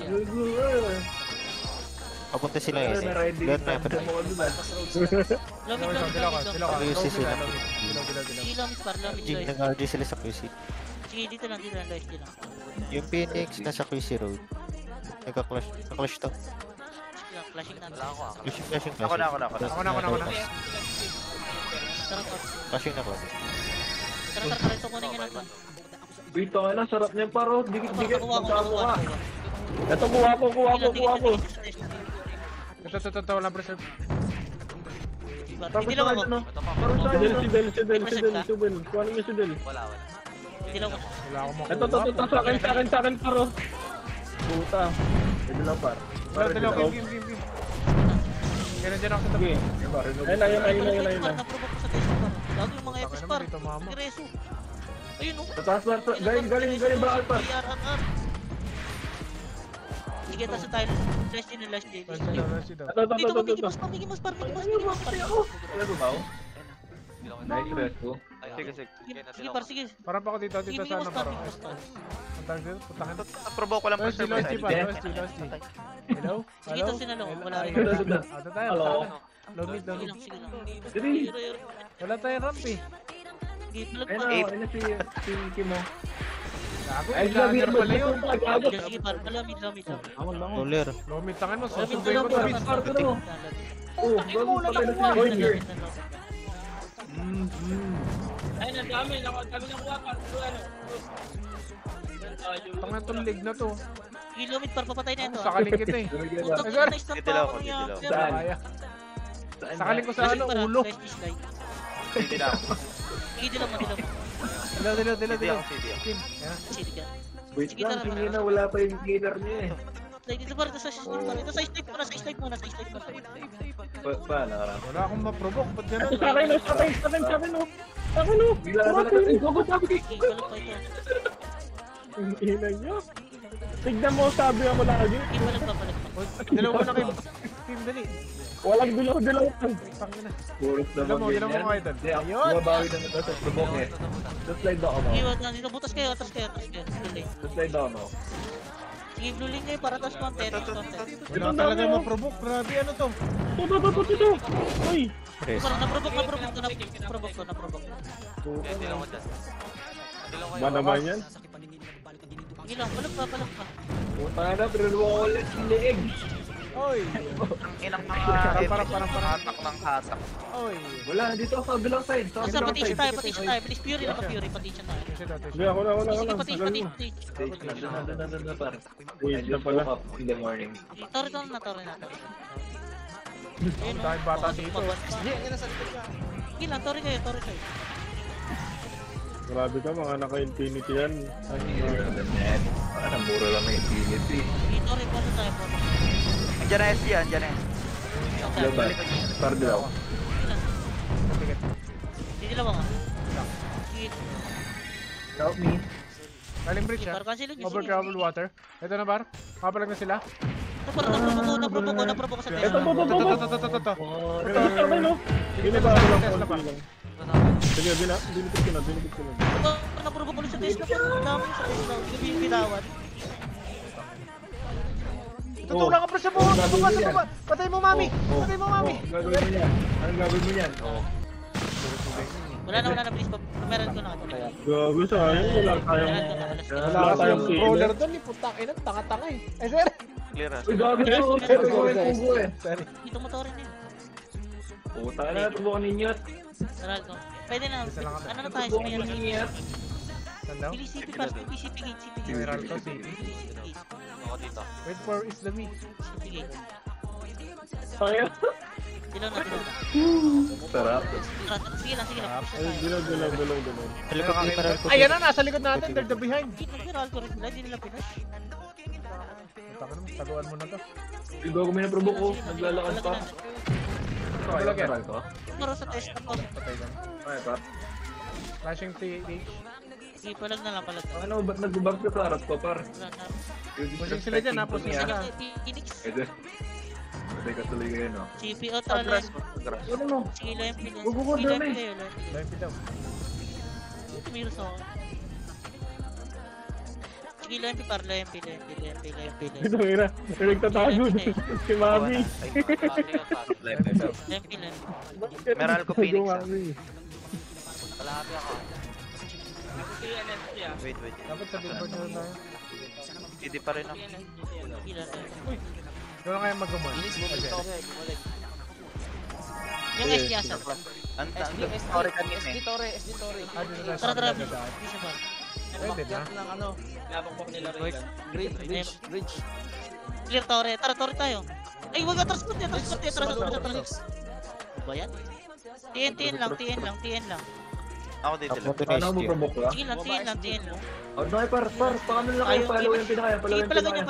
Papunta sila Ayun, SN. na-ready. Lahat na. Tanda mo ano ba? Dila ko. QC sila. Sige lang, par lang. Jing, nag-RG sila sa QC. Sige, dito lang, guys. Dito lang. Yung Phoenix nasa QC road. Nagka-clash. Naka-clash to. Sige lang, flashing namin. Flashing. Ako na. Ako na. Tara, par. Flashing na ko. Tara, ito kunin nyo na to. Dito ka na, sarap niyan paro. Dikit-dikit. Nakuha Magkamo ka. Ito, kuha ko. Ito. Walang preserve. Tapos Dilaw sa ako. ano? Parang sa Si ano? Del. Kuha niyo si Del. Dilaw ako. Wala akong makuha. Ito, sa akin, paro. Puta. Pwede lang par. Dila ko. Kim. Kaya nandiyan ako sa tabi. Ayun na. Naprovoke ko sa Tesla, par. Gago yung mga FPS, par. Dito, mama. Reso. Ayun o. Sa taas, par. Galing, bakal, par. RRR. Sige, taas tayo. Last J na last J. Last J daw, last J daw. Dito ka, Mickey Mouse pa, Mickey Mouse par. Wala gumaw? Nice rest ko. Sige. Sige par, sige. Parang pa ako dito Sige, sa Mickey ano Mouse par, parang. Mickey Mouse par. Ang tawag dito, putakin. Provoke ko lang Lost J, per Lost J pa, server. Lost J. Hello? Sige, Hello? tapos sinalo. Wala rin. Ata tayo, Hello? low mid, low Sige mid. lang, sige lang. Dali. Wala tayong ramp eh. Sige, palag Ayun pa. na, ayun na si Mickey mo. Gago, Ay, ilager pala yun. Sige par, lamid. Roller. Low mid, tangin mo, Lamid susubay ko par, to. par. Oh, Tangin mo, wala na si kuha. Voyager. Tangin tong leg na to. Sige, lamid par, papatay na ito. Sakaling kita eh. Putang Sir. ina, na-stun Dito pa lang ako ako, niya. dito lang. Sir. Saan? Kaya. Sakaling ko sa ano, Par, ulo. last slide. Hindi na ako. Sige, dilaw mo. Dilo. Hindi ako, hindi ako. Kim, yan. Sige ka. Wait Sige, lang, tara, hindi na, wala pa yung healer niya eh. Dito par, ito sa snipe muna. Paano? Wala akong ma-provoke, ba't ganun? Sa akin, oh. Bigla na sabi Sige, palag pa ito. Ang ina niyo. Tignan mo, sabi ako lagi. Sige, palag pa. Dalawa mo na kayo. Kim, dali. Walang dilaw. Tangin na. Purot na Dalawa mo mag-win kayo yan. doon. Hindi, ako Ayun. bumabawi na nito sa provoke eh. Sa slide ako, no? Sige, wag na dito. Butas kayo. Blue lane. Sa slide ako, no? Sige, blue lane kayo para tas konti. Wala talaga ma-provoke. Grabe, ano to? Ito. Uy! Rest. Parang naprovoke ko. Ba naman yan? Sige lang, palag pa. Puta na, pero luwa ko ulit yung leeg. Oy. Ang inang mga Parang. hatak ng hatak. Oy. Wala, dito ako sa bilang side. Sa Basta bilang petition side. tayo. Please, Fury na pa, Fury. Petition tayo. Hindi, ako lang. Sige, Tagal mo. petition. Na par. Wait na pala. Up in the morning. Tore na. Ang daming bata dito. Sige lang, tore kayo. Grabe ka, mga naka-infinity yan. Parang mura lang may infinity. Sige, tore, paano tayo. Andiyan na SG, andiyan na. Diba? Par dilaw. Sige lang nga. Sige, Help me. Galing bridge ha. par, cancel yun. Over travel water. Ito na bar. Kapalag na sila. Naprovoke ko sa test. Ito. Hindi ba ako lang. Sige, binipit ko na. Naprovoke ulit sa test. Dami sa test daw. Hindi yung bitawan. Tutulak ka pa sa baba. Patay mo, mami. Gagawin mo yan. Anong gagawin mo yan? Wala na, please. Meron ko na. Gago sayang, wala tayong... Wala ka tayong roller doon. Putak ina, tanga-tanga eh. Eh sir. Clear ah. Uy, gago ito. Pugo eh. Sorry. Dito mo torin yun. Puta na, tubukan ninyo. Sarado. Pwede na. Isa lang kami. Ano na tayo? Tubukan ninyo. Saan daw? Pili CP par. CP gate. Meralco City. Ako dito. Wait for Islami. CP gate. Kaya? Dilaw na. Sarap. Sige lang. Ay, dilaw. Sa likod ni Meralco. Ayan na, nasa likod natin. They're the behind. Nag-viral ko rin nila. Hindi nila pinush. Taka naman, taguan mo na to. Gago may na-provoke ko. Naglalakad pa. Tagulag yan. Meral ko? Maro sa test ako. Patay lang. Ay, par. Flashing TH. Sige, palag na lang. Ano, ba't nag-bump ka sa harap ko, par? Wala na. Pushing sila dyan ha, pushing Sige, sila. Phoenix. Ito. Patay ka tuloy kayo, no? CP. O, tara lang. Ano mo? Sige, lamp kayo. Gugugo, Sige, lamp dami. kayo. Live daw. Tumiros ako. Sige, lamp par. Lamp. Ito nga, nagtatago si Mami. Lamp. Meral ko Phoenix ah. Mami. Wait. Dapat sa billboard na lang tayo. Hindi pa rin ako. Sige lang. Doon na kaya mag-guman. Yung SD asa. Ang story kanina eh. Ah, dito tayo Tara, sa tara. daan. Bisa ba? Pwede na. Clear tore. Tara, tore tayo. Ay, wag ka transport yan. Ba yan? TN lang. Ako dito lang. Moto Paano mo na provoke ka? Sige lang. Oh, no, par. Paano lang kayo? Follow yung pinakaya. Sige, palagan nyo.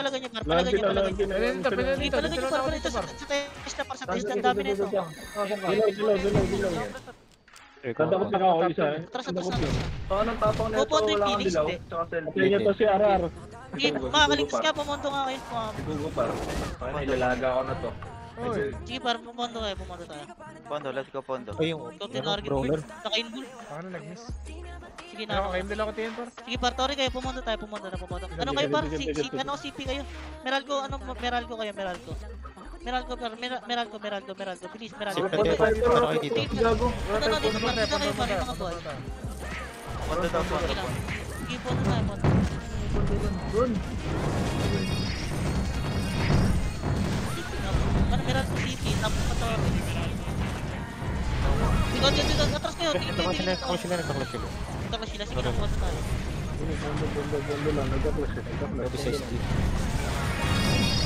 Pwede dito. Sige, palagan nyo para dito sa test na para sa test. Ang dami na ito. Dilaw. Tanda ko na ako isa. Atras, Tanda atras, ko atras. Baka nang tapang na ito, Pupunta yung wala kang Phoenix, dilaw. hindi. Tsaka selfie. Kaya to si RR. Sige, makakaligtas ka, pumunto nga kayo. Sigugupar. Kaya nilalaga ko na to. Oy. Sige, parang pumunto kayo, pumunto tayo. Pondo, let's go Pondo. Ay, yung Ikaw ano, tinarget brawler. mo. Naka-inbull. Baka na nag-miss. Sige Ano, na. kayo dala ko TN par. Sige, par, Tori kayo, pumunto tayo, pumunto na. Ano kayo, par? Ano, CP kayo? Meralco, ano, Meralco kayo, Meralco. Meralco, par, Meralco. Bilis, Meralco. Sip na tayo, para kayo dito. Gago. Ano, dito, par, dito kayo, par, yung mga boy. Pondo daw Pondo. Sige lang. Sige, pumunto tayo, pumunto. Ano, Meralco CP, tapos pa Tori. Dito, atras kayo. Nagka-clash sila, nagka-clash sila, nagka-clash sila. Tapos sila, sige lang, pumunto tayo. Bondo lang. Nagka-flash. Grabe sa SD.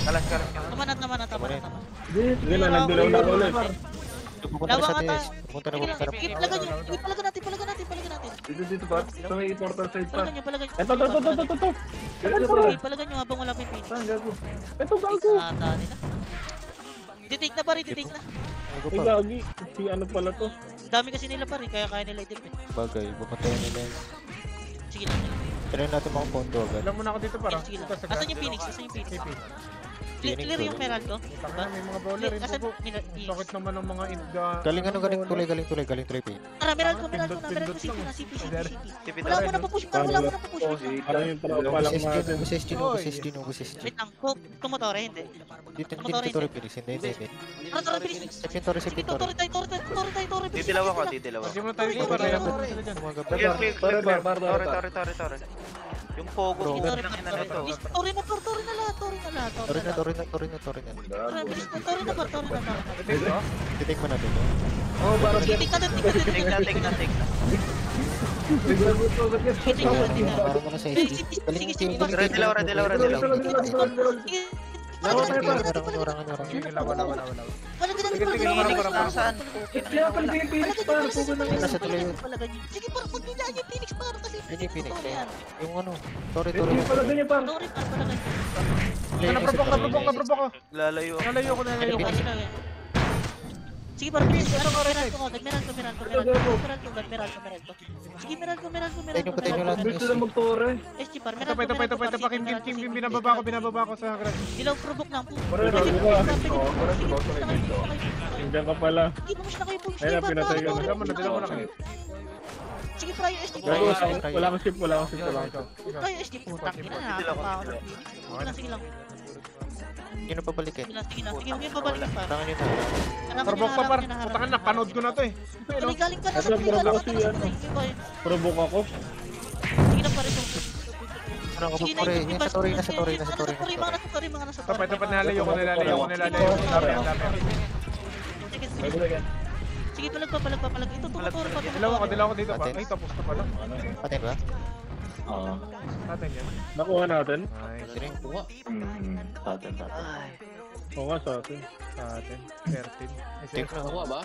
Kalas. Tama na. Sige na, nagdilaw na ulit. Pupunta na sa Lawa ka DS. Pupunta na, Sige pupunta lang, na. sige, palagan nyo. Sige, palagan natin. Dito par. Sa may portal side pa. Palagan nyo. Ito. Sige, palagan nyo habang wala pa yung pin. Saan gago? Ito, gago. Ata nila. Ditake na pare, ditake na. Ano Ay, pa? gagi. Si ano pala to? Dami kasi nila pare, kaya nila i-defend. Bagay, pupuntayan nila yan. Sige lang. Try natin mga pondo agad. Alam mo na ako dito para. Sige lang. Ito sa Asan yung Phoenix? CP. Clear yung Meralco? Taka na, may mga brawler rin Asan po. nila? Bakit naman ang mga Galing galing tuloy. Tara, Meralco Pindot-pindot CP lang. na, CP. Tipi Wala mo na pa-push, wala mo na pa-push. Parang yung tropa lang Ubus natin. SG, ubus SG. Wait lang, tumotore, hindi. Dito Tori Felix, hindi. Tara, bilis. Sip yung Tori, sip Sige, yung Tori. Tori. Titilaw ako. Sige mo tayo Tori, dito Tori, para Tori. sila dyan. Umaga. Tore. Yung pogo, Tori, putang ina nito. Tori na lahat. Tori na. Tori na. Ito ito. Titik mo natin. Titik na. Take na. Parang mo na sa SD. Galing Sige. Orang. Sige, lawan. Wala ka Sige, Saan? Kaya pala yung Phoenix par. Nasa tuloy yun. Sige, parang magbilaan yung Phoenix para kasi. Ayun yung Phoenix. Yung ano, Tori. Hindi pala ganyan par. Tori par pala ganyan. Naprobok ko. Lalayo. Nalayo ko. Sige, parang bilis. Meralco. Sige, Meralco. Patay nyo lahat ng Gusto lang magtore. SG par, Ito pa. Kim. Binababa ko sa grass. Ilaw provoke na po. Hinggan ka pala. Push na kayo. Ayun, pinatay ka na. Dilaw mo na kayo. Sige, Prayo SG. Gago, wala akong sip. Prayo SG. Putang ina, nakakapa ako ng Phoenix. Sige lang. Yun ang pabalikin. Sige, huwag yung babalik pa. Tangan nyo na. Probok pa par. Putakan na, panood ko na to eh. Tuloy, galing ka na sa Ito, play, galing provoke ka na sa si play. Provoke ako. Sige lang pare. Parang ako Sige Tori. Yan sa Tori. Nasa Tori, mga nasa Tori. Ito pa, nalayo ko. Dami. Sige, palag. Ito, tumuturo pa. Dilaw ako dito pa. Ay, tapos na pala. Patay ba? Natin yan. Nakuha natin. Nice. Oo nga sa atin. Sa atin. 13. Take na. Nakuha ba?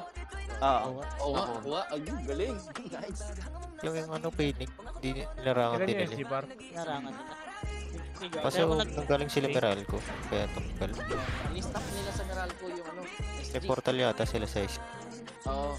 Oo. Nakuha. Ayun, galing. Nice. Yung ano, Phoenix. Di nilarangan Ilan din yung nila. SG bar? Narangan nila. Kasi nanggaling sila Meralco. Kaya tunggal. Ni-stop nila sa Meralco yung ano. May portal yata sila sa SG. Oo.